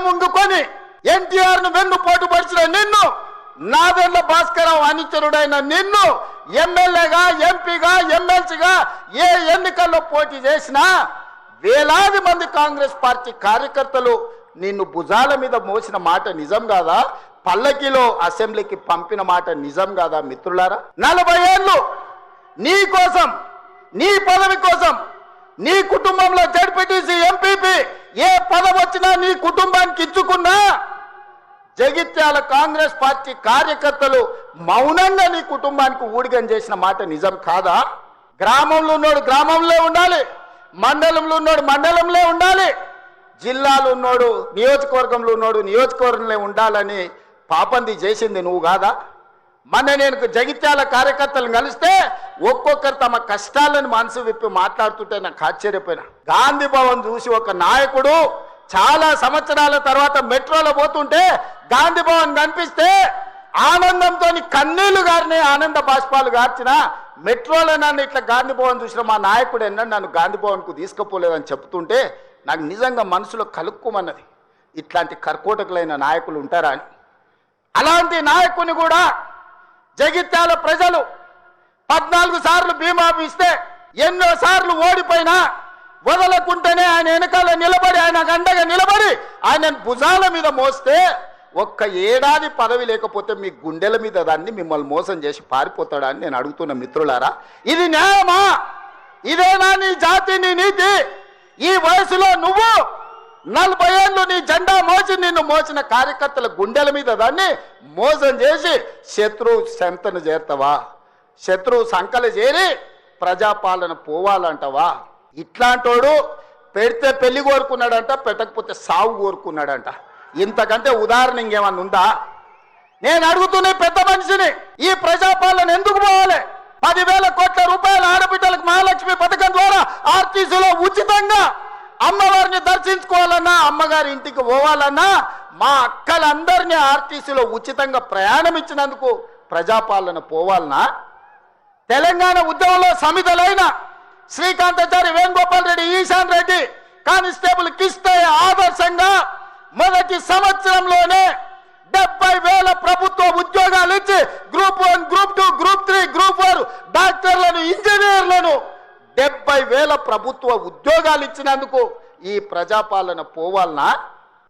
ముందుకొని ఎన్టీఆర్ ను వెన్నుపోటు పడిచిన నిన్ను, నాదెండ్ల భాస్కరరావు అనుచరుడైన నిన్ను ఎమ్మెల్యేగా, ఎంపీగా, ఎమ్మెల్సీగా ఏ ఎన్నికల్లో పోటీ చేసినా వేలాది మంది కాంగ్రెస్ పార్టీ కార్యకర్తలు నిన్ను భుజాల మీద మోసిన మాట నిజం కాదా? పల్లకిలో అసెంబ్లీకి పంపిన మాట నిజం కాదా? మిత్రులారా, 40 ఏళ్ళు నీ కోసం, నీ పదవి కోసం, నీ కుటుంబంలో జడ్పీటీసీ, ఎంపీపీ ఏ పదవి వచ్చినా నీ కుటుంబానికి ఇచ్చుకున్నా జగిత్యాల కాంగ్రెస్ పార్టీ కార్యకర్తలు మౌనంగా నీ కుటుంబానికి ఊడిగం చేసిన మాట నిజం కాదా? గ్రామంలో ఉన్నోడు గ్రామంలో ఉండాలి, మండలంలో ఉన్నోడు మండలంలో ఉండాలి, జిల్లాలో ఉన్నోడు నియోజకవర్గంలో ఉన్నోడు నియోజకవర్గంలో ఉండాలని పాపంది చేసింది నువ్వు కాదా? మొన్న నేను జగిత్యాల కార్యకర్తలను కలిస్తే ఒక్కొక్కరు తమ కష్టాలను మనసు విప్పి మాట్లాడుతుంటే నాకు ఆశ్చర్యపోయినా. గాంధీ భవన్ చూసి ఒక నాయకుడు చాలా సంవత్సరాల తర్వాత మెట్రోలో పోతుంటే గాంధీ భవన్ కనిపిస్తే ఆనందంతో కన్నీళ్లు గారిని, ఆనంద బాష్పాలు గార్చిన మెట్రోలో నన్ను ఇట్లా గాంధీ భవన్ చూసిన మా నాయకుడు ఎన్నడూ నన్ను గాంధీ భవన్కు తీసుకుపోలేదని చెప్తుంటే నాకు నిజంగా మనసులో కలుక్కుమన్నది. ఇట్లాంటి కర్కోటకులైన నాయకులు ఉంటారా అని. అలాంటి నాయకుని కూడా జగిత్యాల ప్రజలు 14 సార్లు బీమా ఇస్తే ఎన్నో సార్లు ఓడిపోయినా వదలకుంటేనే ఆయన వెనకాల నిలబడి, ఆయన అండగా నిలబడి ఆయనను భుజాల మీద మోస్తే ఒక్క ఏడాది పదవి లేకపోతే మీ గుండెల మీద దాన్ని మిమ్మల్ని మోసం చేసి పారిపోతాడా అని నేను అడుగుతున్న మిత్రులారా. ఇది న్యాయమా? ఇదేనా నీ జాతి, నీ నీతి? ఈ వయసులో నువ్వు 40 ఏళ్ళు నీ జెండా మోసి నిన్ను మోసిన కార్యకర్తల గుండెల మీద దాన్ని మోసం చేసి శత్రువు సంతను చేరుతావా? శత్రువు సంకలు చేరి ప్రజాపాలన పోవాలంటవా? ఇట్లాంటోడు పెడితే పెళ్లి కోరుకున్నాడంట, పెట్టకపోతే సాగు కోరుకున్నాడంట. ఇంతకంటే ఉదాహరణ ఇంకేమన్నా ఉందా? నేను అడుగుతున్న పెద్ద మనిషిని, ఈ ప్రజాపాలన ఎందుకు పోవాలి? 10,000 కోట్ల రూపాయల ఆడబిడ్డలకు మహాలక్ష్మి పథకం ద్వారా ఆర్టీసీలో ఉచితంగా అమ్మవారిని దర్శించుకోవాలన్నా, అమ్మగారి ఇంటికి పోవాలన్నా మా అక్కలందరినీ ఆర్టీసీలో ఉచితంగా ప్రయాణం ఇచ్చినందుకు ప్రజాపాలన పోవాలన్నా? తెలంగాణ ఉద్యమంలో సమిధలైన శ్రీకాంతాచారి, వేణుగోపాల్ రెడ్డి, ఈశాన్ రెడ్డి కానిస్టేబుల్ కిష్టయ్య ఆదర్శంగా మొదటి సంవత్సరంలోనే 70,000 ప్రభుత్వ ఉద్యోగాలు ఇచ్చి గ్రూప్ 1, గ్రూప్ 2, గ్రూప్ 3, గ్రూప్ 4 డాక్టర్లను, ఇంజనీర్లను 70,000 ప్రభుత్వ ఉద్యోగాలు ఇచ్చినందుకు ఈ ప్రజాపాలన పోవాలనా?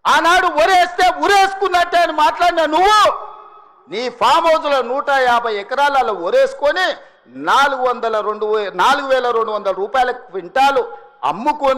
ఆనాడు ఒరేస్తే ఉరేసుకున్నట్టే అని మాట్లాడిన నువ్వు నీ ఫామ్ హౌస్లో 150 ఎకరాలలో ఒరేసుకొని 4,200 రూపాయల క్వింటాలు అమ్ముకొని